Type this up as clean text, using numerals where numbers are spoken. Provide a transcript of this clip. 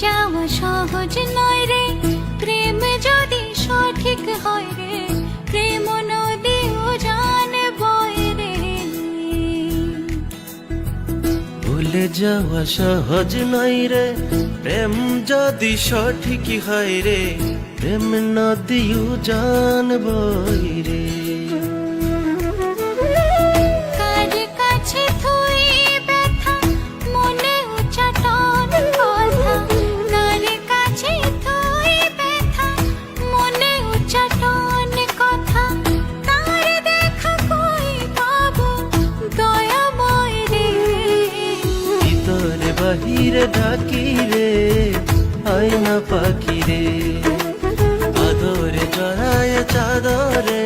যাওয়া সহজ নয় রে, প্রেম যদি সঠিক হয় রে, প্রেম নদীও জানে বয় রে। ভুলে যাওয়া সহজ নয় রে, প্রেম যদি সঠিক হয় রে, প্রেম নদীও জান বয় রে। কার কাছে থুই ব্যথা মনে উচ্চাটন কথা, কার কাছে থুই ব্যথা মনে উচ্চাটন কথা, তার দেখা কই পাবো দয়াময় রে। ভিতরে বাহিরে ডাকি রে, আয়না পাখি রে, আদরে জড়ায় চাদরে